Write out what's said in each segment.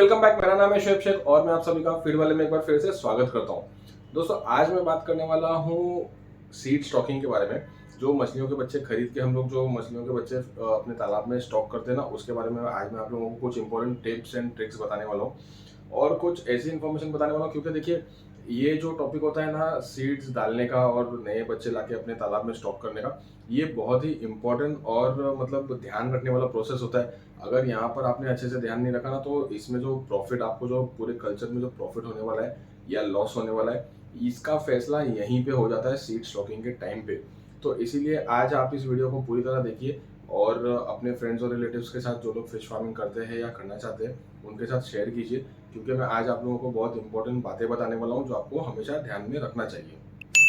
Welcome back. मेरा नाम है शुएब शेख और मैं आप सभी का फीड वाले में एक बार फिर से स्वागत करता हूं। दोस्तों, आज मैं बात करने वाला हूं सीड स्टॉकिंग के बारे में। जो मछलियों के बच्चे खरीद के हम लोग जो मछलियों के बच्चे अपने तालाब में स्टॉक करते हैं ना, उसके बारे में आज मैं आप लोगों को कुछ इंपॉर्टेंट टिप्स एंड ट्रिक्स बताने वाला हूँ और कुछ ऐसी इन्फॉर्मेशन बताने वाला हूँ, क्योंकि देखिए, ये जो टॉपिक होता है ना, सीड्स डालने का और नए बच्चे लाके अपने तालाब में स्टॉक करने का, ये बहुत ही इम्पोर्टेंट और मतलब ध्यान रखने वाला प्रोसेस होता है। अगर यहाँ पर आपने अच्छे से ध्यान नहीं रखा ना, तो इसमें जो प्रॉफिट आपको, जो पूरे कल्चर में जो प्रॉफिट होने वाला है या लॉस होने वाला है, इसका फैसला यहीं पे हो जाता है सीड स्टॉकिंग के टाइम पे। तो इसीलिए आज आप इस वीडियो को पूरी तरह देखिए और अपने फ्रेंड्स और रिलेटिव्स के साथ, जो लोग फिश फार्मिंग करते हैं या करना चाहते हैं, उनके साथ शेयर कीजिए, क्योंकि मैं आज आप लोगों को बहुत इंपॉर्टेंट बातें बताने वाला हूँ जो आपको हमेशा ध्यान में रखना चाहिए।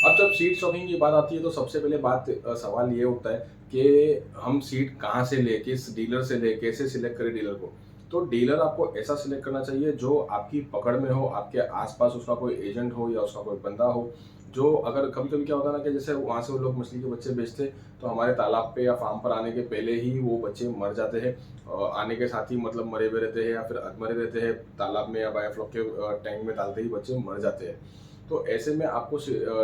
अब जब सीड स्टॉकिंग की बात आती है, तो सबसे पहले सवाल ये उठता है कि हम सीड कहाँ से ले, किस डीलर से ले, कैसे सिलेक्ट करें डीलर को। तो डीलर आपको ऐसा सिलेक्ट करना चाहिए जो आपकी पकड़ में हो, आपके आसपास उसका कोई एजेंट हो या उसका कोई बंदा हो। जो, अगर कभी कभी क्या होता है ना, कि जैसे वहाँ से वो लोग मछली के बच्चे बेचते, तो हमारे तालाब पे या फार्म पर आने के पहले ही वो बच्चे मर जाते हैं। आने के साथ ही मतलब मरे हुए रहते हैं या फिर अधमरे रहते हैं, तालाब में या बायोफ्लॉक के टैंक में डालते ही बच्चे मर जाते हैं। तो ऐसे में आपको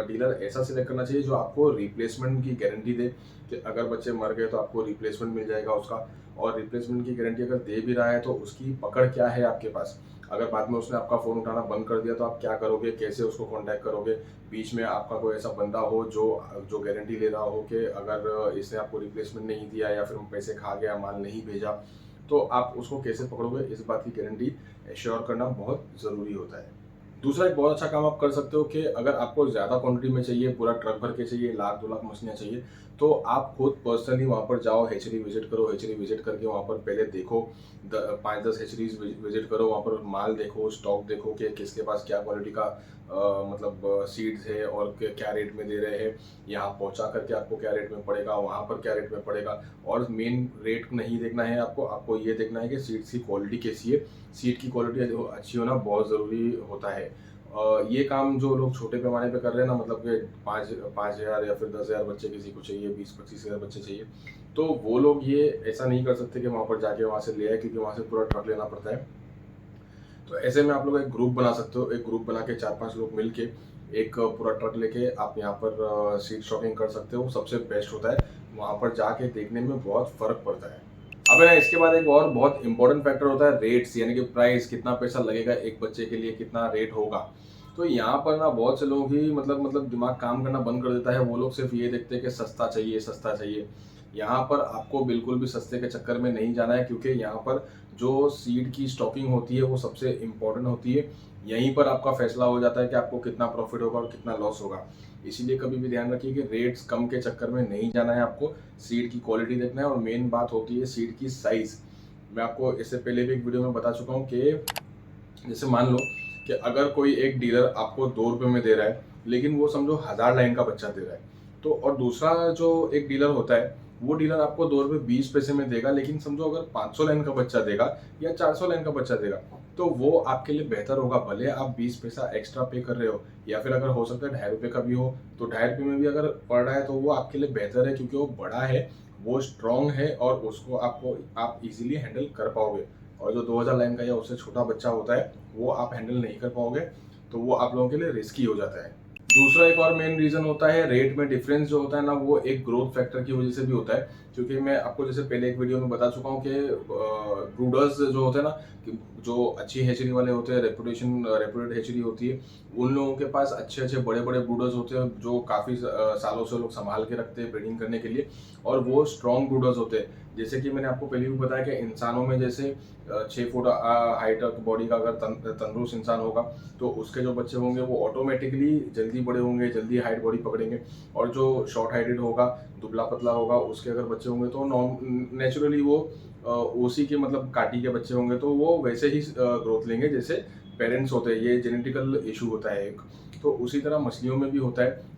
डीलर ऐसा सिलेक्ट करना चाहिए जो आपको रिप्लेसमेंट की गारंटी दे, कि अगर बच्चे मर गए तो आपको रिप्लेसमेंट मिल जाएगा उसका। और रिप्लेसमेंट की गारंटी अगर दे भी रहा है, तो उसकी पकड़ क्या है आपके पास। अगर बाद में उसने आपका फ़ोन उठाना बंद कर दिया, तो आप क्या करोगे, कैसे उसको कांटेक्ट करोगे। बीच में आपका कोई ऐसा बंदा हो जो जो गारंटी ले रहा हो कि अगर इसने आपको रिप्लेसमेंट नहीं दिया या फिर पैसे खा गया, माल नहीं भेजा, तो आप उसको कैसे पकड़ोगे। इस बात की गारंटी एश्योर करना बहुत ज़रूरी होता है। दूसरा एक बहुत अच्छा काम आप कर सकते हो कि अगर आपको ज़्यादा क्वांटिटी में चाहिए, पूरा ट्रक भर के चाहिए, लाख 2 लाख मछलियाँ चाहिए, तो आप खुद पर्सनली वहाँ पर जाओ, हेचरी विजिट करो। हेचरी विजिट करके वहाँ पर पहले देखो, 5-10 हेचरीज विजिट करो, वहाँ पर माल देखो, स्टॉक देखो कि किसके पास क्या क्वालिटी का मतलब सीड्स है और क्या रेट में दे रहे हैं। यहाँ पहुँचा करके आपको क्या रेट में पड़ेगा, वहाँ पर क्या रेट में पड़ेगा। और मेन रेट नहीं देखना है आपको, आपको ये देखना है कि सीड्स की क्वालिटी कैसी है। सीड की क्वालिटी अच्छी होना बहुत ज़रूरी होता है। ये काम जो लोग छोटे पैमाने पे कर रहे हैं ना, मतलब कि 5,000 या फिर 10,000 बच्चे किसी को चाहिए, 20-25,000 बच्चे चाहिए, तो वो लोग ये ऐसा नहीं कर सकते कि वहाँ पर जाके वहाँ से ले आए, क्योंकि वहाँ से पूरा ट्रक लेना पड़ता है। तो ऐसे में आप लोग एक ग्रुप बना सकते हो। एक ग्रुप बना के 4-5 लोग मिल के एक पूरा ट्रक लेके आप यहाँ पर सीड स्टॉकिंग कर सकते हो। सबसे बेस्ट होता है, वहाँ पर जाके देखने में बहुत फ़र्क पड़ता है। अब है ना, इसके बाद एक और बहुत इंपॉर्टेंट फैक्टर होता है रेट्स, यानी कि प्राइस, कितना पैसा लगेगा एक बच्चे के लिए, कितना रेट होगा। तो यहाँ पर ना बहुत से लोग ही मतलब दिमाग काम करना बंद कर देता है। वो लोग सिर्फ ये देखते हैं कि सस्ता चाहिए, सस्ता चाहिए। यहाँ पर आपको बिल्कुल भी सस्ते के चक्कर में नहीं जाना है, क्योंकि यहाँ पर जो सीड की स्टॉकिंग होती है वो सबसे इम्पोर्टेंट होती है। यहीं पर आपका फैसला हो जाता है कि आपको कितना प्रॉफिट होगा और कितना लॉस होगा। इसीलिए कभी भी ध्यान रखिए कि रेट्स कम के चक्कर में नहीं जाना है आपको। सीड की क्वालिटी देखना है और मेन बात होती है सीड की साइज़। मैं आपको इससे पहले भी एक वीडियो में बता चुका हूँ कि जैसे मान लो कि अगर कोई एक डीलर आपको 2 रुपए में दे रहा है, लेकिन वो समझो 1000 लाइन का बच्चा दे रहा है। तो और दूसरा जो एक डीलर होता है, वो डीलर आपको 2 रुपए 20 पैसे में देगा, लेकिन समझो अगर 500 लाइन का बच्चा देगा या 400 लाइन का बच्चा देगा, तो वो आपके लिए बेहतर होगा। भले आप 20 पैसा एक्स्ट्रा पे कर रहे हो, या फिर अगर हो सकता है ₹2.5 का भी हो, तो ₹2.5 में भी अगर पड़ रहा है, तो वो आपके लिए बेहतर है, क्योंकि वो बड़ा है, वो स्ट्रॉन्ग है और उसको आप इज़िली हैंडल कर पाओगे। और जो 2000 लाइन का या उससे छोटा बच्चा होता है, वो आप हैंडल नहीं कर पाओगे, तो वो आप लोगों के लिए रिस्की हो जाता है। दूसरा एक और मेन रीज़न होता है रेट में डिफरेंस जो होता है ना, वो एक ग्रोथ फैक्टर की वजह से भी होता है। क्योंकि मैं आपको जैसे पहले एक वीडियो में बता चुका हूँ कि ब्रूडर्स जो होते हैं ना, कि जो अच्छी हैचरी वाले होते हैं, रेपुटेड हैचरी होती है, उन लोगों के पास अच्छे-अच्छे बड़े-बड़े ब्रूडर्स होते हैं, जो काफ़ी सालों से लोग सँभाल के रखते हैं ब्रीडिंग करने के लिए, और वो स्ट्रॉन्ग ब्रूडर्स होते हैं। जैसे कि मैंने आपको पहले भी बताया कि इंसानों में जैसे 6 फुट हाइट बॉडी का अगर तंदुरुस्त इंसान होगा, तो उसके जो बच्चे होंगे वो ऑटोमेटिकली जल्दी बड़े होंगे, जल्दी हाइट बॉडी पकड़ेंगे। और जो शॉर्ट हाइटेड होगा, दुबला पतला होगा, उसके अगर बच्चे होंगे तो नेचुरली वो ओसी के मतलब काटी के बच्चे होंगे, तो वो वैसे ही ग्रोथ लेंगे जैसे पेरेंट्स होते हैं। ये जेनेटिकल इशू होता है एक। तो उसी तरह मछलियों में भी होता है।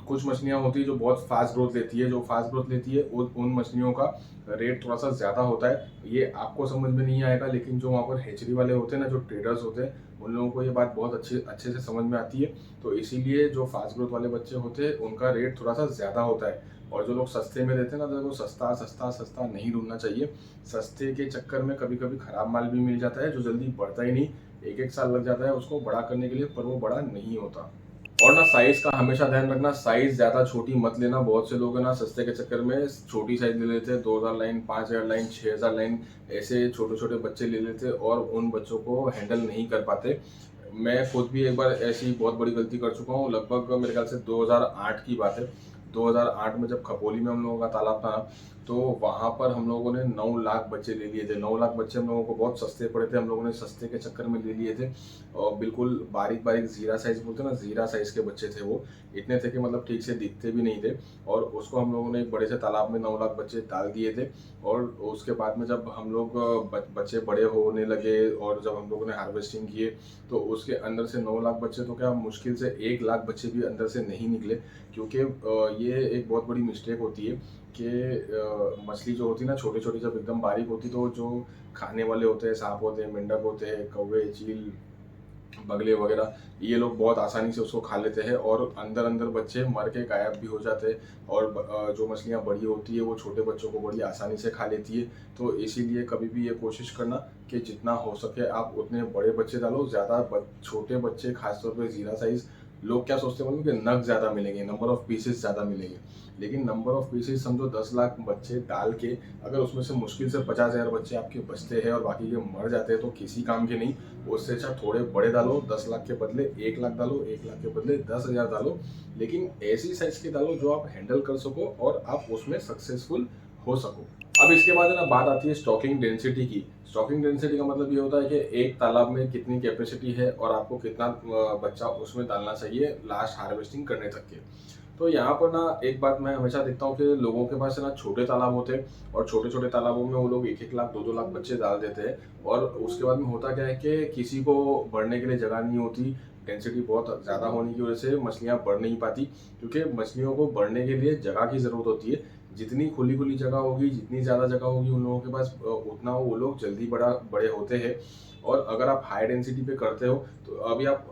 कुछ मछलियाँ होती है जो बहुत फास्ट ग्रोथ लेती है, जो फास्ट ग्रोथ लेती है उन मछलियों का रेट थोड़ा सा ज़्यादा होता है। ये आपको समझ में नहीं आएगा, लेकिन जो वहाँ पर हैचरी वाले होते हैं ना, जो ट्रेडर्स होते हैं, उन लोगों को ये बात बहुत अच्छे से समझ में आती है। तो इसीलिए जो फास्ट ग्रोथ वाले बच्चे होते हैं, उनका रेट थोड़ा सा ज़्यादा होता है। और जो लोग सस्ते में देते हैं ना, तो वो सस्ता सस्ता सस्ता नहीं ढूंढना चाहिए। सस्ते के चक्कर में कभी कभी खराब माल भी मिल जाता है जो जल्दी बढ़ता ही नहीं, एक एक साल लग जाता है उसको बड़ा करने के लिए, पर वो बड़ा नहीं होता। और ना साइज का हमेशा ध्यान रखना, साइज ज्यादा छोटी मत लेना। बहुत से लोग है ना सस्ते के चक्कर में छोटी साइज ले लेते हैं, 2000 लाइन, 5000 लाइन, 6000 लाइन, ऐसे छोटे छोटे बच्चे ले लेते हैं और उन बच्चों को हैंडल नहीं कर पाते। मैं खुद भी एक बार ऐसी बहुत बड़ी गलती कर चुका हूँ। लगभग मेरे ख्याल से 2008 की बात है। 2008 में जब खपोली में हम लोगों का तालाब था ना, तो वहाँ पर हम लोगों ने 9 लाख बच्चे ले लिए थे। 9 लाख बच्चे हम लोगों को बहुत सस्ते पड़े थे, हम लोगों ने सस्ते के चक्कर में ले लिए थे। और बिल्कुल बारीक बारीक जीरा साइज बोलते हैं ना, जीरा साइज के बच्चे थे वो। इतने थे कि मतलब ठीक से दिखते भी नहीं थे। और उसको हम लोगों ने एक बड़े से तालाब में 9 लाख बच्चे डाल दिए थे। और उसके बाद में जब हम लोग बच्चे बड़े होने लगे और जब हम लोगों ने हार्वेस्टिंग किए, तो उसके अंदर से 9 लाख बच्चे तो क्या, मुश्किल से 1 लाख बच्चे भी अंदर से नहीं निकले। क्योंकि ये एक बहुत बड़ी मिस्टेक होती है कि मछली जो होती है ना, छोटी छोटी जब एकदम बारीक होती, तो जो खाने वाले होते हैं, सांप होते हैं, मेंढक होते हैं, कौवे, चील, बगले वगैरह, ये लोग बहुत आसानी से उसको खा लेते हैं और अंदर अंदर बच्चे मर के गायब भी हो जाते हैं। और जो मछलियाँ बड़ी होती है वो छोटे बच्चों को बड़ी आसानी से खा लेती है। तो इसीलिए कभी भी ये कोशिश करना कि जितना हो सके आप उतने बड़े बच्चे डालो। ज़्यादा छोटे बच्चे, खासतौर पे जीरा साइज, लोग क्या सोचते हैं मतलब कि नग ज़्यादा मिलेंगे, नंबर ऑफ पीसेस ज़्यादा मिलेंगे। लेकिन नंबर ऑफ पीसेस समझो, 10 लाख बच्चे डाल के अगर उसमें से मुश्किल से 50,000 बच्चे आपके बचते हैं और बाकी के मर जाते हैं, तो किसी काम के नहीं। उससे अच्छा थोड़े बड़े डालो, 10 लाख के बदले 1 लाख डालो, 1 लाख के बदले 10,000 डालो। लेकिन ऐसी साइज के डालो जो आप हैंडल कर सको और आप उसमें सक्सेसफुल हो सको। अब इसके बाद है ना, बात आती है स्टॉकिंग डेंसिटी की। स्टॉकिंग डेंसिटी का मतलब ये होता है कि एक तालाब में कितनी कैपेसिटी है और आपको कितना बच्चा उसमें डालना चाहिए लास्ट हार्वेस्टिंग करने तक के। तो यहाँ पर ना एक बात मैं हमेशा देखता हूँ कि लोगों के पास है ना छोटे तालाब होते हैं और छोटे छोटे तालाबों में वो लोग 1-1 लाख, 2-2 लाख बच्चे डाल देते हैं। और उसके बाद में होता क्या है कि किसी को बढ़ने के लिए जगह नहीं होती। डेंसिटी बहुत ज़्यादा होने की वजह से मछलियाँ बढ़ नहीं पाती, क्योंकि मछलियों को बढ़ने के लिए जगह की ज़रूरत होती है। जितनी खुली खुली जगह होगी, जितनी ज़्यादा जगह होगी उन लोगों के पास, उतना वो लोग जल्दी बड़े होते हैं। और अगर आप हाई डेंसिटी पे करते हो, तो अभी आप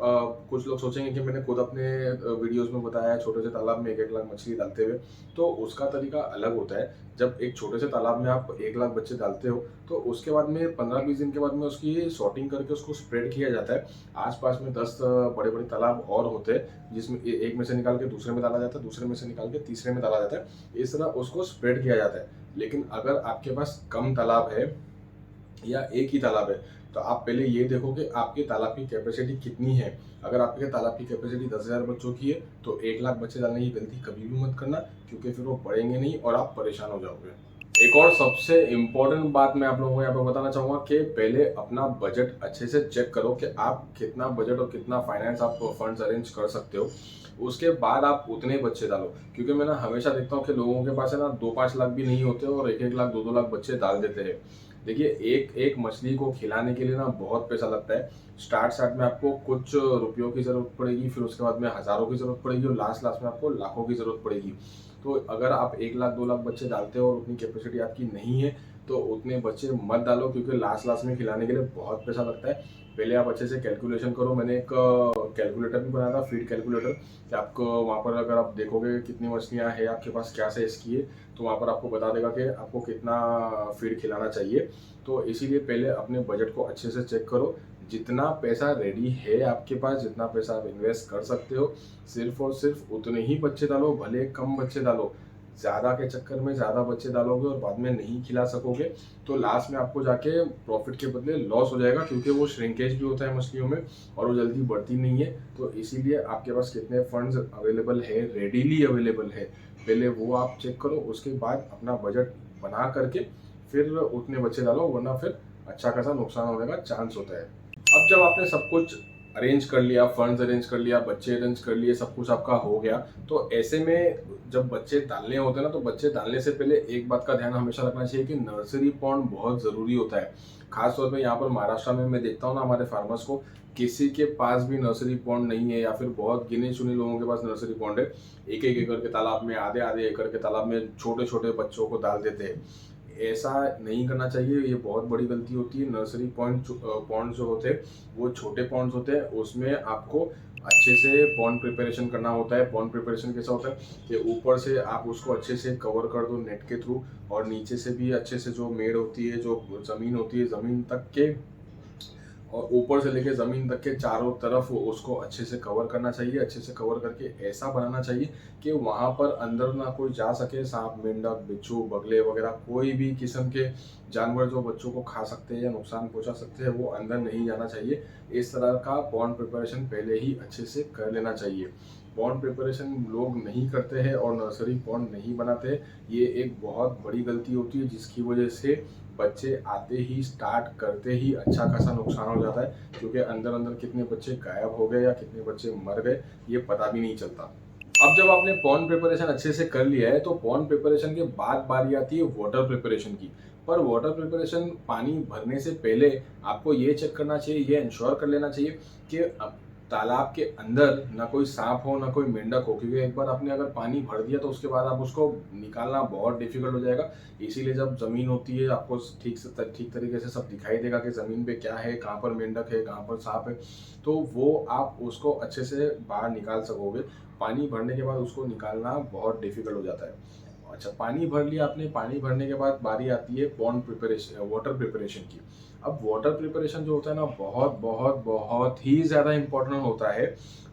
कुछ लोग सोचेंगे कि मैंने खुद अपने वीडियोस में बताया छोटे से तालाब में 1-1 लाख मछली डालते हुए, तो उसका तरीका अलग होता है। जब एक छोटे से तालाब में आप 1 लाख बच्चे डालते हो, तो उसके बाद में 15-20 दिन के बाद में उसकी सॉर्टिंग करके उसको स्प्रेड किया जाता है। आसपास में 10 बड़े बड़े तालाब और होते हैं, जिसमें एक में से निकाल के दूसरे में डाला जाता है, दूसरे में से निकाल के तीसरे में डाला जाता है। इस तरह उसको स्प्रेड किया जाता है। लेकिन अगर आपके पास कम तालाब है या एक ही तालाब है, तो आप पहले ये देखो कि आपके तालाब की कैपेसिटी कितनी है। अगर आपके तालाब की कैपेसिटी 10,000 बच्चों की है, तो 1 लाख बच्चे डालने की गलती कभी भी मत करना, क्योंकि फिर वो बढ़ेंगे नहीं और आप परेशान हो जाओगे। एक और सबसे इम्पोर्टेंट बात मैं आप लोगों को यहाँ पे बताना चाहूँगा कि पहले अपना बजट अच्छे से चेक करो कि आप कितना बजट और कितना फाइनेंस आप फंड्स अरेंज कर सकते हो। उसके बाद आप उतने बच्चे डालो, क्योंकि मैं ना हमेशा देखता हूँ कि लोगों के पास है ना 2-5 लाख भी नहीं होते और 1-1 लाख, 2-2 लाख बच्चे डाल देते हैं। देखिए, एक एक मछली को खिलाने के लिए ना बहुत पैसा लगता है। स्टार्ट में आपको कुछ रुपयों की ज़रूरत पड़ेगी, फिर उसके बाद में हज़ारों की ज़रूरत पड़ेगी और लास्ट में आपको लाखों की ज़रूरत पड़ेगी। तो अगर आप 1 लाख, 2 लाख बच्चे डालते हो और उतनी कैपेसिटी आपकी नहीं है, तो उतने बच्चे मत डालो, क्योंकि लास्ट में खिलाने के लिए बहुत पैसा लगता है। पहले आप अच्छे से कैलकुलेशन करो। मैंने एक कैलकुलेटर भी बनाया था, फीड कैलकुलेटर, कि आपको वहाँ पर अगर आप देखोगे कितनी मछलियाँ हैं आपके पास, क्या साइज़ की है, तो वहाँ पर आपको बता देगा कि आपको कितना फीड खिलाना चाहिए। तो इसीलिए पहले अपने बजट को अच्छे से चेक करो। जितना पैसा रेडी है आपके पास, जितना पैसा आप इन्वेस्ट कर सकते हो, सिर्फ और सिर्फ उतने ही बच्चे डालो, भले कम बच्चे डालो। ज़्यादा के चक्कर में ज़्यादा बच्चे डालोगे और बाद में नहीं खिला सकोगे, तो लास्ट में आपको जाके प्रॉफिट के बदले लॉस हो जाएगा, क्योंकि वो श्रिंकेज भी होता है मछलियों में और वो जल्दी बढ़ती नहीं है। तो इसीलिए आपके पास कितने फंड्स अवेलेबल है, रेडीली अवेलेबल है, पहले वो आप चेक करो। उसके बाद अपना बजट बना करके फिर उतने बच्चे डालो, वरना फिर अच्छा खासा नुकसान होने का चांस होता है। अब जब आपने सब कुछ अरेंज कर लिया, फंड्स अरेंज कर लिया, बच्चे अरेंज कर लिए, सब कुछ आपका हो गया, तो ऐसे में जब बच्चे डालने होते हैं ना, तो बच्चे डालने से पहले एक बात का ध्यान हमेशा रखना चाहिए कि नर्सरी पॉन्ड बहुत ज़रूरी होता है। खास तौर पे यहाँ पर महाराष्ट्र में मैं देखता हूँ ना, हमारे फार्मर्स को किसी के पास भी नर्सरी पॉन्ड नहीं है, या फिर बहुत गिने चुने लोगों के पास नर्सरी पॉन्ड है। एक एक एकड़ के तालाब में, आधे आधे एकड़ के तालाब में छोटे छोटे बच्चों को डाल देते हैं। ऐसा नहीं करना चाहिए, ये बहुत बड़ी गलती होती है। नर्सरी पॉन्ड जो होते हैं वो छोटे पॉन्ड्स होते हैं, उसमें आपको अच्छे से पॉन्ड प्रिपरेशन करना होता है। पॉन्ड प्रिपरेशन कैसा होता है कि ऊपर से आप उसको अच्छे से कवर कर दो नेट के थ्रू, और नीचे से भी अच्छे से जो मेड़ होती है, जो ज़मीन होती है, ज़मीन तक के और ऊपर से लेके ज़मीन तक के चारों तरफ उसको अच्छे से कवर करना चाहिए। अच्छे से कवर करके ऐसा बनाना चाहिए कि वहाँ पर अंदर ना कोई जा सके, सांप, मेंढक, बिच्छू, बगले वगैरह कोई भी किस्म के जानवर जो बच्चों को खा सकते हैं या नुकसान पहुँचा सकते हैं, वो अंदर नहीं जाना चाहिए। इस तरह का पॉन्ड प्रिपरेशन पहले ही अच्छे से कर लेना चाहिए। पॉन्ड प्रिपरेशन लोग नहीं करते हैं और नर्सरी पॉन्ड नहीं बनाते हैं। ये एक बहुत बड़ी गलती होती है, जिसकी वजह से बच्चे आते ही, स्टार्ट करते ही अच्छा खासा नुकसान हो जाता है, क्योंकि अंदर अंदर कितने बच्चे गायब हो गए या कितने बच्चे मर गए ये पता भी नहीं चलता। अब जब आपने पॉन्ड प्रिपरेशन अच्छे से कर लिया है, तो पॉन्ड प्रिपरेशन के बाद बारी आती है वाटर प्रिपरेशन की। पर वाटर प्रिपरेशन पानी भरने से पहले आपको ये चेक करना चाहिए, ये इंश्योर कर लेना चाहिए कि तालाब के अंदर ना कोई सांप हो, ना कोई मेंढक हो, क्योंकि एक बार आपने अगर पानी भर दिया तो उसके बाद आप उसको निकालना बहुत डिफिकल्ट हो जाएगा। इसीलिए जब ज़मीन होती है, आपको ठीक तरीके से सब दिखाई देगा कि ज़मीन पे क्या है, कहाँ पर मेंढक है, कहाँ पर सांप है, तो वो आप उसको अच्छे से बाहर निकाल सकोगे। पानी भरने के बाद उसको निकालना बहुत डिफिकल्ट हो जाता है। अच्छा, पानी भर लिया आपने, पानी भरने के बाद बारी आती है पॉन्ड प्रिपरेशन, वाटर प्रिपरेशन की। अब वाटर प्रिपरेशन जो होता है ना, बहुत बहुत बहुत ही ज़्यादा इम्पोर्टेंट होता है।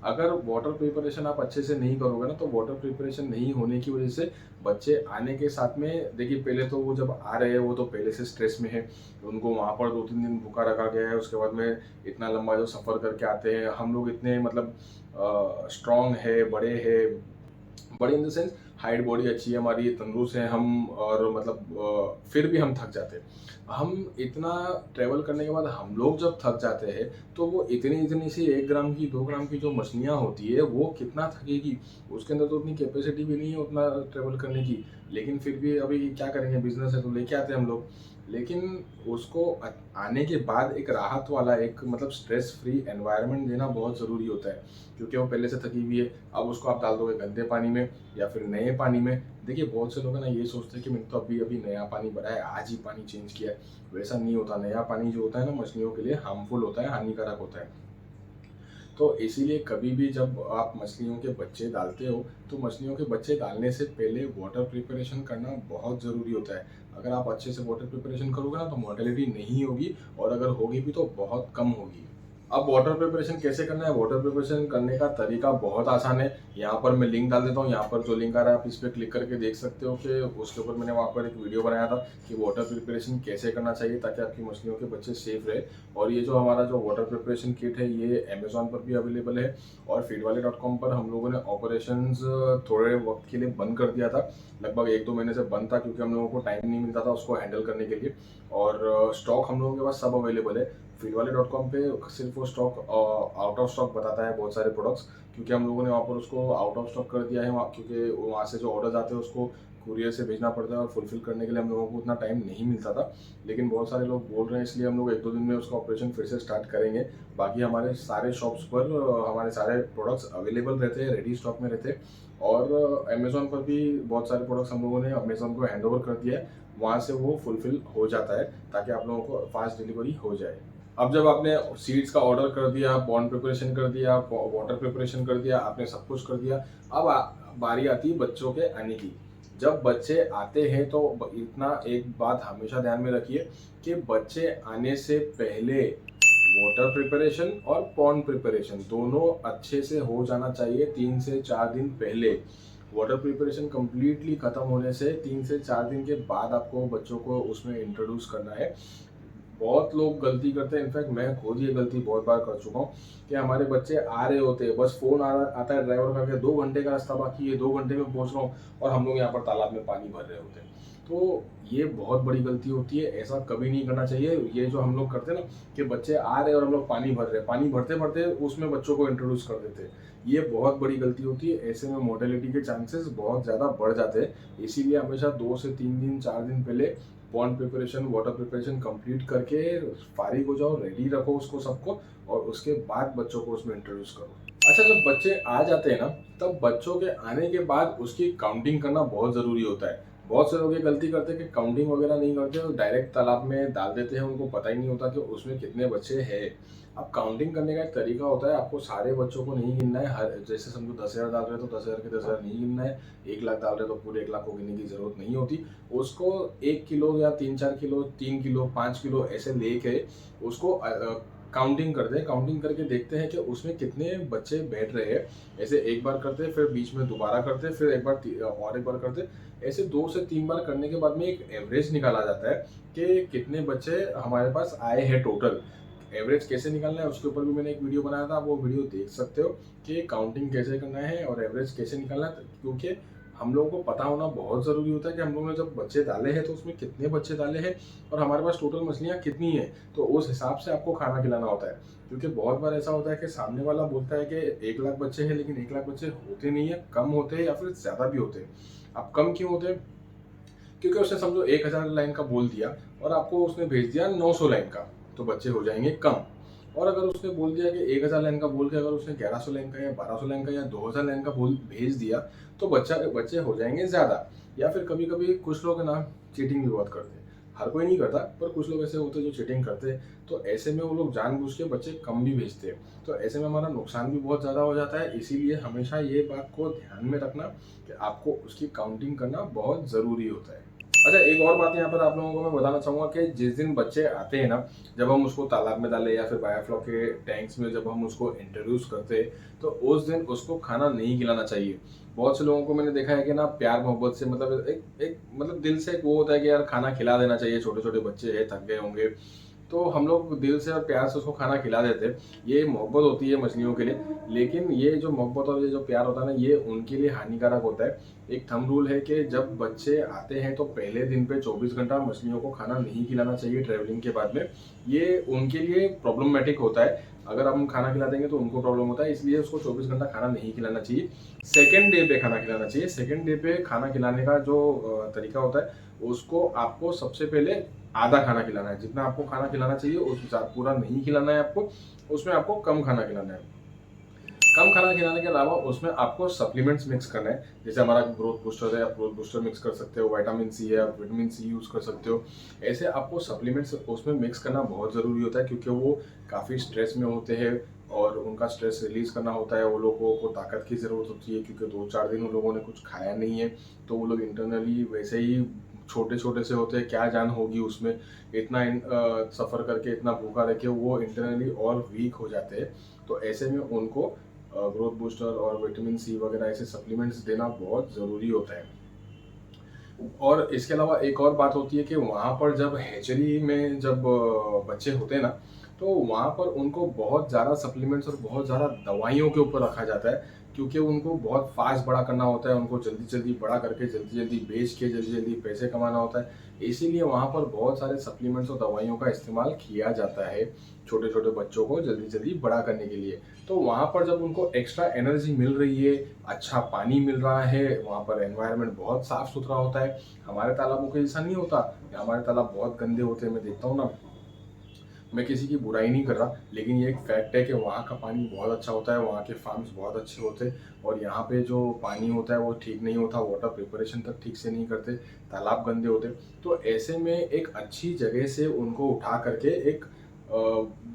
अगर वाटर प्रिपरेशन आप अच्छे से नहीं करोगे ना, तो वाटर प्रिपरेशन नहीं होने की वजह से बच्चे आने के साथ में, देखिए पहले तो वो जब आ रहे हैं वो तो पहले से स्ट्रेस में है, उनको वहाँ पर 2-3 दिन भूखा रखा गया है, उसके बाद में इतना लंबा जो सफ़र करके आते हैं, हम लोग इतने मतलब स्ट्रॉन्ग है, बड़े in the sense height, body अच्छी है हमारी, तंदुरुस्त हैं हम, और मतलब फिर भी हम थक जाते हैं। हम इतना ट्रैवल करने के बाद हम लोग जब थक जाते हैं, तो वो इतनी इतनी सी 1 ग्राम की 2 ग्राम की जो मछलियाँ होती है, वो कितना थकेगी। उसके अंदर तो उतनी कैपेसिटी भी नहीं है उतना ट्रैवल करने की। लेकिन फिर भी अभी क्या करेंगे, बिजनेस है तो लेके आते हैं हम लोग। लेकिन उसको आने के बाद एक राहत वाला, एक मतलब स्ट्रेस फ्री एनवायरनमेंट देना बहुत ज़रूरी होता है, क्योंकि वो पहले से थकी हुई है। अब उसको आप डाल दोगे गंदे पानी में या फिर नए पानी में। देखिए बहुत से लोग हैं ना, ये सोचते हैं कि मैंने तो अभी अभी नया पानी भरा है, आज ही पानी चेंज किया है। वैसा नहीं होता। नया पानी जो होता है ना, मछलियों के लिए हार्मफुल होता है, हानिकारक होता है। तो इसीलिए कभी भी जब आप मछलियों के बच्चे डालते हो, तो मछलियों के बच्चे डालने से पहले वाटर प्रिपरेशन करना बहुत ज़रूरी होता है। अगर आप अच्छे से वाटर प्रिपरेशन करोगे ना, तो मोर्टेलिटी नहीं होगी, और अगर होगी भी तो बहुत कम होगी। अब वाटर प्रिपरेशन कैसे करना है? वाटर प्रिपरेशन करने का तरीका बहुत आसान है। यहाँ पर मैं लिंक डाल देता हूँ, यहाँ पर जो लिंक आ रहा है आप इस पर क्लिक करके देख सकते हो कि उसके ऊपर मैंने वहाँ पर एक वीडियो बनाया था कि वाटर प्रिपरेशन कैसे करना चाहिए ताकि आपकी मछलियों के बच्चे सेफ रहे। और ये जो हमारा जो वाटर प्रिपरेशन किट है, ये अमेजोन पर भी अवेलेबल है, और feedwale.com पर हम लोगों ने ऑपरेशंस थोड़े वक्त के लिए बंद कर दिया था। लगभग 1-2 महीने से बंद था, क्योंकि हम लोगों को टाइम नहीं मिलता था उसको हैंडल करने के लिए। और स्टॉक हम लोगों के पास सब अवेलेबल है। feedwale.com पे सिर्फ वो स्टॉक आउट ऑफ स्टॉक बताता है बहुत सारे प्रोडक्ट्स, क्योंकि हम लोगों ने वहाँ पर उसको आउट ऑफ स्टॉक कर दिया है वहाँ, क्योंकि वहाँ से जो ऑर्डर्स आते हैं उसको कुरियर से भेजना पड़ता है, और फुलफिल करने के लिए हम लोगों को उतना टाइम नहीं मिलता था। लेकिन बहुत सारे लोग बोल रहे हैं, इसलिए हम लोग 1-2 दिन में उसका ऑपरेशन फिर से स्टार्ट करेंगे। बाकी हमारे सारे शॉप्स पर हमारे सारे प्रोडक्ट्स अवेलेबल रहते हैं, रेडी स्टॉक में रहते हैं। और अमेजोन पर भी बहुत सारे प्रोडक्ट्स हम लोगों ने अमेजोन को हैंड ओवर कर दिया है, वहाँ से वो फुलफिल हो जाता है, ताकि आप लोगों को फास्ट डिलीवरी हो जाए। अब जब आपने सीड्स का ऑर्डर कर दिया, बॉन्ड प्रिपरेशन कर दिया, वाटर प्रिपरेशन कर दिया, आपने सब कुछ कर दिया, अब बारी आती है बच्चों के आने की। जब बच्चे आते हैं तो इतना एक बात हमेशा ध्यान में रखिए कि बच्चे आने से पहले वाटर प्रिपरेशन और पॉन्ड प्रिपरेशन दोनों अच्छे से हो जाना चाहिए 3 से 4 दिन पहले। वाटर प्रिपरेशन कम्प्लीटली खत्म होने से 3 से 4 दिन के बाद आपको बच्चों को उसमें इंट्रोड्यूस करना है। बहुत लोग गलती करते हैं, इनफैक्ट मैं खुद ये गलती बहुत बार कर चुका हूँ कि हमारे बच्चे आ रहे होते हैं, बस फ़ोन आता है ड्राइवर का कि 2 घंटे का रास्ता बाकी है, 2 घंटे में पहुँच रहा हूँ, और हम लोग यहाँ पर तालाब में पानी भर रहे होते हैं। तो ये बहुत बड़ी गलती होती है, ऐसा कभी नहीं करना चाहिए। ये जो हम लोग करते हैं ना कि बच्चे आ रहे हैं और हम लोग पानी भर रहे हैं, पानी भरते भरते उसमें बच्चों को इंट्रोड्यूस कर देते हैं, ये बहुत बड़ी गलती होती है। ऐसे में मोर्टेलिटी के चांसेस बहुत ज़्यादा बढ़ जाते हैं। इसीलिए हमेशा 2 से 3 दिन 4 दिन पहले bond preparation, water preparation complete करके फारिग हो जाओ, रेडी रखो उसको सबको, और उसके बाद बच्चों को उसमें इंट्रोड्यूस करो। अच्छा, जब बच्चे आ जाते हैं ना, तब बच्चों के आने के बाद उसकी काउंटिंग करना बहुत ज़रूरी होता है। बहुत से लोग ये गलती करते हैं कि काउंटिंग वगैरह नहीं करते और डायरेक्ट तालाब में डाल देते हैं, उनको पता ही नहीं होता कि उसमें कितने बच्चे हैं। अब काउंटिंग करने का एक तरीका होता है, आपको सारे बच्चों को नहीं गिनना है। हर जैसे समझो 10,000 डाल रहे हो तो 10,000 के 10,000 नहीं गिनना है, 1 लाख डाल रहे हो तो पूरे 1 लाख को गिनने की ज़रूरत नहीं होती। उसको 1 किलो या 3-4 किलो, 3 किलो, 5 किलो ऐसे लेके उसको काउंटिंग करते हैं। काउंटिंग करके देखते हैं कि उसमें कितने बच्चे बैठ रहे हैं। ऐसे एक बार करते हैं, फिर बीच में दोबारा करते हैं, फिर एक बार और एक बार करते हैं। ऐसे 2 से 3 बार करने के बाद में एक एवरेज निकाला जाता है कि कितने बच्चे हमारे पास आए हैं टोटल। एवरेज कैसे निकालना है उसके ऊपर भी मैंने एक वीडियो बनाया था, आप वो वीडियो देख सकते हो कि काउंटिंग कैसे करना है और एवरेज कैसे निकालना है। क्योंकि हम लोगों को पता होना बहुत ज़रूरी होता है कि हम लोगों ने जब बच्चे डाले हैं तो उसमें कितने बच्चे डाले हैं और हमारे पास टोटल मछलियाँ कितनी हैं, तो उस हिसाब से आपको खाना खिलाना होता है। क्योंकि बहुत बार ऐसा होता है कि सामने वाला बोलता है कि 1 लाख बच्चे हैं, लेकिन 1 लाख बच्चे होते नहीं है, कम होते हैं या फिर ज़्यादा भी होते हैं। अब कम क्यों होते हैं? क्योंकि उसने समझो 1000 लाइन का बोल दिया और आपको उसने भेज दिया 900 लाइन का, तो बच्चे हो जाएंगे कम। और अगर उसने बोल दिया कि 1000 लाइन का बोल के अगर उसने 1100 लाइन का या 1200 लाइन का या 2000 लाइन का बोल भेज दिया, तो बच्चे हो जाएंगे ज़्यादा। या फिर कभी कभी कुछ लोग ना चीटिंग भी बहुत करते हैं। हर कोई नहीं करता, पर कुछ लोग ऐसे होते हैं जो चीटिंग करते हैं, तो ऐसे में वो लोग जानबूझ के बच्चे कम भी भेजते हैं। तो ऐसे में हमारा नुकसान भी बहुत ज़्यादा हो जाता है। इसीलिए हमेशा ये बात को ध्यान में रखना कि आपको उसकी काउंटिंग करना बहुत ज़रूरी होता है। अच्छा, एक और बात यहाँ पर आप लोगों को मैं बताना चाहूँगा कि जिस दिन बच्चे आते हैं ना, जब हम उसको तालाब में डालें या फिर बायोफ्लॉक के टैंक्स में जब हम उसको इंट्रोड्यूस करते हैं, तो उस दिन उसको खाना नहीं खिलाना चाहिए। बहुत से लोगों को मैंने देखा है कि ना प्यार मोहब्बत से मतलब एक एक मतलब दिल से एक वो होता है कि यार खाना खिला देना चाहिए, छोटे-छोटे बच्चे हैं, थक गए होंगे। तो हम लोग दिल से और प्यार से उसको खाना खिला देते हैं। ये मोहब्बत होती है मछलियों के लिए, लेकिन ये जो मोहब्बत और ये जो प्यार होता है ना, ये उनके लिए हानिकारक होता है। एक थंब रूल है कि जब बच्चे आते हैं तो पहले दिन पे 24 घंटा मछलियों को खाना नहीं खिलाना चाहिए ट्रैवलिंग के बाद में। ये उनके लिए प्रॉब्लमैटिक होता है। अगर हम खाना खिला देंगे तो उनको प्रॉब्लम होता है, इसलिए उसको 24 घंटा खाना नहीं खिलाना चाहिए। सेकंड डे पे खाना खिलाना चाहिए। सेकंड डे पे खाना खिलाने का जो तरीका होता है, उसको आपको सबसे पहले आधा खाना खिलाना है। जितना आपको खाना खिलाना चाहिए उस पूरा नहीं खिलाना है आपको, उसमें आपको कम खाना खिलाना है। कम खाना खिलाने के अलावा उसमें आपको सप्लीमेंट्स मिक्स करना है। जैसे हमारा ग्रोथ बूस्टर है, आप ग्रोथ बूस्टर मिक्स कर सकते हो, विटामिन सी है, आप विटामिन सी यूज़ कर सकते हो। ऐसे आपको सप्लीमेंट्स उसमें मिक्स करना बहुत ज़रूरी होता है, क्योंकि वो काफ़ी स्ट्रेस में होते हैं और उनका स्ट्रेस रिलीज़ करना होता है। वो लोगों को ताकत की ज़रूरत होती है, क्योंकि 2-4 दिन उन लोगों ने कुछ खाया नहीं है, तो वो लोग इंटरनली वैसे ही छोटे-छोटे से होते हैं। क्या जान होगी उसमें, इतना सफ़र करके, इतना भूखा रह के वो इंटरनली और वीक हो जाते हैं। तो ऐसे में उनको ग्रोथ बूस्टर और विटामिन सी वगैरह ऐसे सप्लीमेंट्स देना बहुत ज़रूरी होता है। और इसके अलावा एक और बात होती है कि वहाँ पर जब हैचरी में जब बच्चे होते हैं ना, तो वहाँ पर उनको बहुत ज़्यादा सप्लीमेंट्स और बहुत ज़्यादा दवाइयों के ऊपर रखा जाता है, क्योंकि उनको बहुत फास्ट बड़ा करना होता है। उनको जल्दी-जल्दी बड़ा करके जल्दी-जल्दी बेच के जल्दी-जल्दी पैसे कमाना होता है। इसीलिए वहाँ पर बहुत सारे सप्लीमेंट्स और दवाइयों का इस्तेमाल किया जाता है, छोटे-छोटे बच्चों को जल्दी-जल्दी बड़ा करने के लिए। तो वहाँ पर जब उनको एक्स्ट्रा एनर्जी मिल रही है, अच्छा पानी मिल रहा है, वहाँ पर एनवायरनमेंट बहुत साफ-सुथरा होता है। हमारे तालाबों के जैसा नहीं होता। हमारे तालाब बहुत गंदे होते हैं, मैं देखता हूँ ना। मैं किसी की बुराई नहीं कर रहा, लेकिन ये एक फैक्ट है कि वहाँ का पानी बहुत अच्छा होता है, वहाँ के फार्म्स बहुत अच्छे होते हैं और यहाँ पे जो पानी होता है वो ठीक नहीं होता, वाटर प्रिपरेशन तक ठीक से नहीं करते, तालाब गंदे होते। तो ऐसे में एक अच्छी जगह से उनको उठा करके एक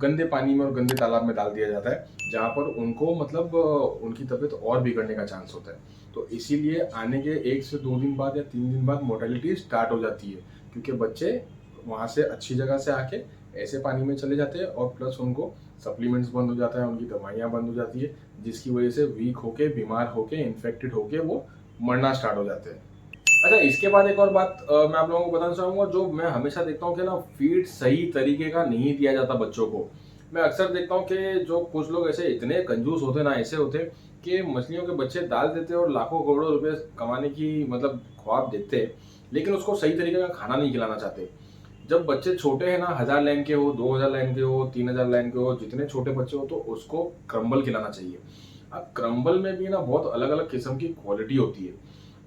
गंदे पानी में और गंदे तालाब में डाल दिया जाता है, जहाँ पर उनको मतलब उनकी तबीयत और बिगड़ने का चांस होता है। तो इसीलिए आने के 1 से 2 दिन बाद या 3 दिन बाद मोर्टेलिटी स्टार्ट हो जाती है, क्योंकि बच्चे वहाँ से अच्छी जगह से आके ऐसे पानी में चले जाते हैं और प्लस उनको सप्लीमेंट्स बंद हो जाता है, उनकी दवाइयाँ बंद हो जाती है, जिसकी वजह से वीक होके, बीमार होके, इन्फेक्टेड होके वो मरना स्टार्ट हो जाते हैं। अच्छा, इसके बाद एक और बात मैं आप लोगों को बताना चाहूँगा, जो मैं हमेशा देखता हूँ कि ना फीड सही तरीके का नहीं दिया जाता बच्चों को। मैं अक्सर देखता हूँ कि जो कुछ लोग ऐसे इतने कंजूस होते हैं ना, ऐसे होते हैं कि मछलियों के बच्चे डाल देते हैं और लाखों करोड़ों रुपए कमाने की मतलब ख्वाब देखते हैं, लेकिन उसको सही तरीके का खाना नहीं खिलाना चाहते। जब बच्चे छोटे हैं ना, 1000 लाइन के हो, 2000 लाइन के हो, 3000 लाइन के हो, जितने छोटे बच्चे हो, तो उसको क्रम्बल खिलाना चाहिए। अब क्रम्बल में भी ना बहुत अलग-अलग किस्म की क्वालिटी होती है।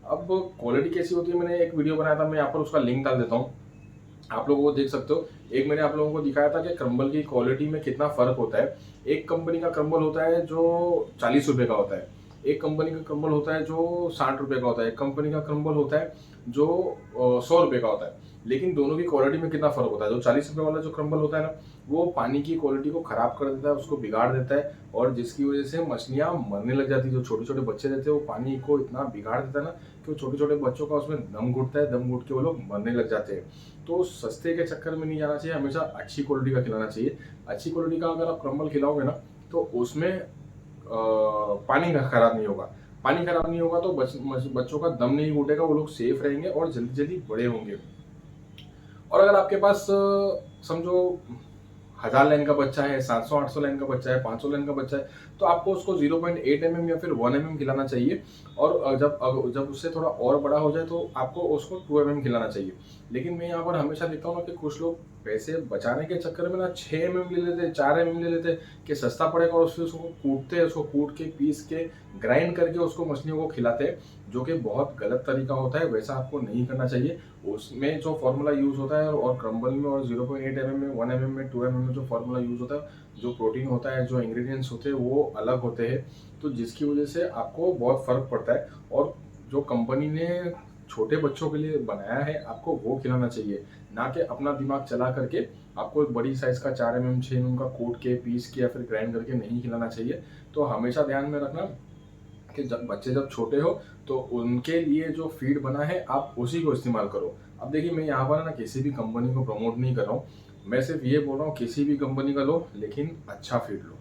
अब क्वालिटी कैसी होती है, मैंने एक वीडियो बनाया था, मैं यहाँ पर उसका लिंक डाल देता हूँ, आप लोग वो देख सकते हो। एक मैंने आप लोगों को दिखाया था कि क्रम्बल की क्वालिटी में कितना फ़र्क होता है। एक कंपनी का क्रम्बल होता है जो ₹40 का होता है, एक कंपनी का क्रम्बल होता है जो 60 रुपये का होता है, एक कंपनी का क्रम्बल होता है जो 100 रुपये का होता है। लेकिन दोनों की क्वालिटी में कितना फ़र्क होता है। जो 40 रुपये वाला जो क्रम्बल होता है ना, वो पानी की क्वालिटी को ख़राब कर देता है, उसको बिगाड़ देता है, और जिसकी वजह से मछलियाँ मरने लग जाती है। जो छोटे-छोटे बच्चे रहते हैं वो पानी को इतना बिगाड़ देता है ना कि वो छोटे-छोटे बच्चों का उसमें दम घुटता है, दम घुट के वो लोग मरने लग जाते हैं। तो सस्ते के चक्कर में नहीं जाना चाहिए, हमेशा अच्छी क्वालिटी का खिलाना चाहिए। अच्छी क्वालिटी का अगर आप क्रम्बल खिलाओगे ना, तो उसमें पानी का खराब नहीं होगा। पानी खराब नहीं होगा तो बच्चों का दम नहीं घुटेगा, वो लोग सेफ रहेंगे और जल्दी-जल्दी बड़े होंगे। और अगर आपके पास समझो 1000 लाइन का बच्चा है, 700-800 लाइन का बच्चा है, 500 लाइन का बच्चा है, तो आपको उसको 0.8 mm या फिर 1 mm खिलाना चाहिए। और जब उससे थोड़ा और बड़ा हो जाए तो आपको उसको 2 mm खिलाना चाहिए। लेकिन मैं यहाँ पर हमेशा देखता हूँ ना कि कुछ लोग पैसे बचाने के चक्कर में ना 6 mm ले लेते हैं, 4 mm ले लेते हैं कि सस्ता पड़ेगा, और फिर उसको कूटते हैं, उसको कूट के पीस के ग्राइंड करके उसको मछलियों को खिलाते हैं, जो कि बहुत गलत तरीका होता है। वैसा आपको नहीं करना चाहिए। उसमें जो फार्मूला यूज़ होता है और क्रम्बल में और 0.8 mm में, 1 mm में, 2 mm में जो फार्मूला यूज़ होता है, जो प्रोटीन होता है, जो इंग्रेडिएंट्स होते हैं वो अलग होते हैं। तो जिसकी वजह से आपको बहुत फ़र्क पड़ता है। और जो कंपनी ने छोटे बच्चों के लिए बनाया है, आपको वो खिलाना चाहिए, ना कि अपना दिमाग चला करके आपको एक बड़ी साइज़ का 4 mm 6 mm का कूट के, पीस के या फिर ग्राइंड करके नहीं खिलाना चाहिए। तो हमेशा ध्यान में रखना कि जब छोटे हो तो उनके लिए जो फीड बना है आप उसी को इस्तेमाल करो। अब देखिए, मैं यहाँ पर ना किसी भी कंपनी को प्रमोट नहीं कर रहा हूँ, मैं सिर्फ ये बोल रहा हूँ किसी भी कंपनी का लो, लेकिन अच्छा फीड लो।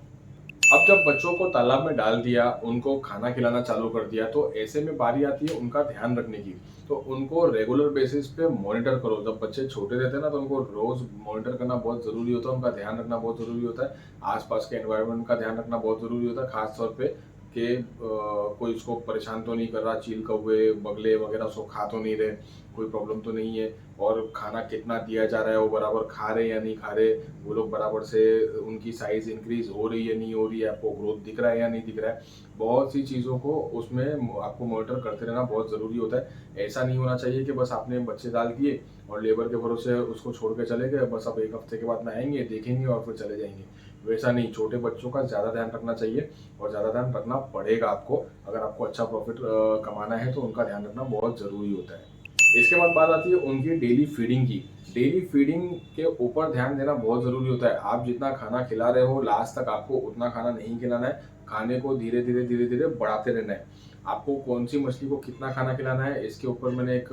अब जब बच्चों को तालाब में डाल दिया, उनको खाना खिलाना चालू कर दिया, तो ऐसे में बारी आती है उनका ध्यान रखने की। तो उनको रेगुलर बेसिस पे मॉनिटर करो। जब बच्चे छोटे रहते हैं ना, तो उनको रोज़ मॉनिटर करना बहुत ज़रूरी होता है, उनका ध्यान रखना बहुत ज़रूरी होता है। आस-पास के एनवायरनमेंट का ध्यान रखना बहुत ज़रूरी होता है, ख़ास तौर पे कि कोई उसको परेशान तो नहीं कर रहा, चील कौवे, बगले वगैरह उसको खा तो नहीं रहे, कोई प्रॉब्लम तो नहीं है, और खाना कितना दिया जा रहा है, वो बराबर खा रहे हैं या नहीं खा रहे, वो लोग बराबर से उनकी साइज़ इंक्रीज़ हो रही है नहीं हो रही है, आपको ग्रोथ दिख रहा है या नहीं दिख रहा है। बहुत सी चीज़ों को उसमें आपको मॉनिटर करते रहना बहुत ज़रूरी होता है। ऐसा नहीं होना चाहिए कि बस आपने बच्चे डाल दिए और लेबर के भरोसे उसको छोड़ के चले गए, बस अब 1 हफ्ते के बाद में आएँगे, देखेंगे और फिर चले जाएँगे। वैसा नहीं, छोटे बच्चों का ज़्यादा ध्यान रखना चाहिए और ज़्यादा ध्यान रखना पड़ेगा आपको। अगर आपको अच्छा प्रॉफ़िट कमाना है तो उनका ध्यान रखना बहुत ज़रूरी होता है। इसके बाद बात आती है उनकी डेली फीडिंग की। डेली फीडिंग के ऊपर ध्यान देना बहुत ज़रूरी होता है। आप जितना खाना खिला रहे हो, लास्ट तक आपको उतना खाना नहीं खिलाना है। खाने को धीरे-धीरे बढ़ाते रहना है। आपको कौन-सी मछली को कितना खाना खिलाना है, इसके ऊपर मैंने एक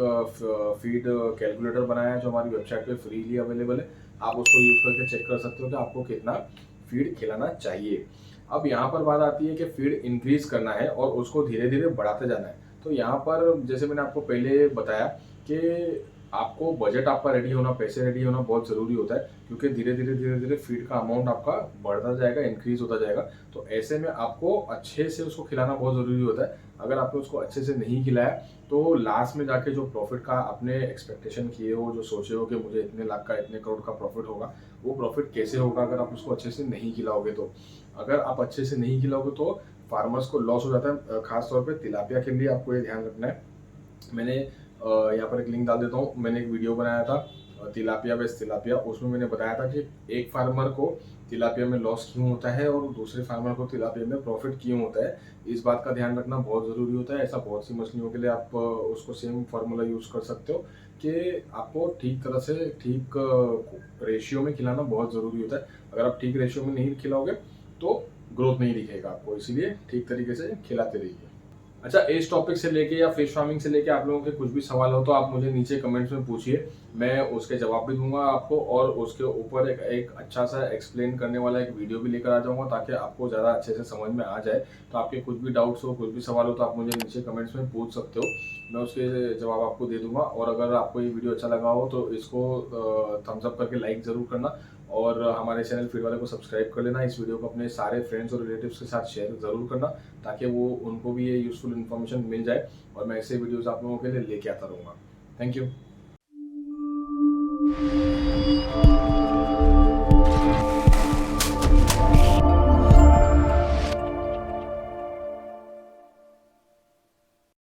फीड कैलकुलेटर बनाया है, जो हमारी वेबसाइट पे फ्रीली अवेलेबल है। आप उसको यूज़ करके चेक कर सकते हो कि आपको कितना फीड खिलाना चाहिए। अब यहाँ पर बात आती है कि फीड इंक्रीज़ करना है और उसको धीरे-धीरे बढ़ाते जाना है। तो यहाँ पर जैसे मैंने आपको पहले बताया कि आपको बजट आपका रेडी होना, पैसे रेडी होना बहुत ज़रूरी होता है, क्योंकि धीरे-धीरे फीड का अमाउंट आपका बढ़ता जाएगा, इंक्रीज़ होता जाएगा। तो ऐसे में आपको अच्छे से उसको खिलाना बहुत ज़रूरी होता है। अगर आपने उसको अच्छे से नहीं खिलाया, तो लास्ट में जाके जो प्रॉफ़िट का आपने एक्सपेक्टेशन किए हो, जो सोचे हो कि मुझे इतने लाख का, इतने करोड़ का प्रॉफ़िट होगा, वो प्रॉफ़िट कैसे होगा अगर आप उसको अच्छे से नहीं खिलाओगे तो। अगर आप अच्छे से नहीं खिलाओगे तो फार्मर्स को लॉस हो जाता है। ख़ास तौर पे तिलापिया के लिए आपको ये ध्यान रखना है। मैंने यहाँ पर एक लिंक डाल देता हूँ। मैंने एक वीडियो बनाया था तिलापिया बेस्ड तिलापिया, उसमें मैंने बताया था कि एक फार्मर को तिलापिया में लॉस क्यों होता है और दूसरे फार्मर को तिलापिया में प्रॉफिट क्यों होता है। इस बात का ध्यान रखना बहुत ज़रूरी होता है। ऐसा बहुत सी मछलियों के लिए आप उसको सेम फार्मूला यूज़ कर सकते हो कि आपको ठीक तरह से, ठीक रेशियो में खिलाना बहुत ज़रूरी होता है। अगर आप ठीक रेशियो में नहीं खिलाओगे तो ग्रोथ नहीं दिखेगा आपको, इसलिए ठीक तरीके से खिलाते रहिए। अच्छा, इस टॉपिक से लेके या फिश फार्मिंग से लेके आप लोगों के कुछ भी सवाल हो तो आप मुझे नीचे कमेंट्स में पूछिए, मैं उसके जवाब भी दूंगा आपको, और उसके ऊपर एक अच्छा सा एक्सप्लेन करने वाला एक वीडियो भी लेकर आ जाऊंगा, ताकि आपको ज़्यादा अच्छे से समझ में आ जाए। तो आपके कुछ भी डाउट्स हो, कुछ भी सवाल हो, तो आप मुझे नीचे कमेंट्स में पूछ सकते हो, मैं उसके जवाब आपको दे दूंगा। और अगर आपको ये वीडियो अच्छा लगा हो तो इसको थम्स अप करके लाइक ज़रूर करना, और हमारे चैनल फीड वाले को सब्सक्राइब कर लेना। इस वीडियो को अपने सारे फ्रेंड्स और रिलेटिव्स के साथ शेयर ज़रूर करना, ताकि वो उनको भी ये यूज़फुल इन्फॉर्मेशन मिल जाए और मैं ऐसे वीडियोज़ आप लोगों के लिए लेके आता रहूँगा। Thank you.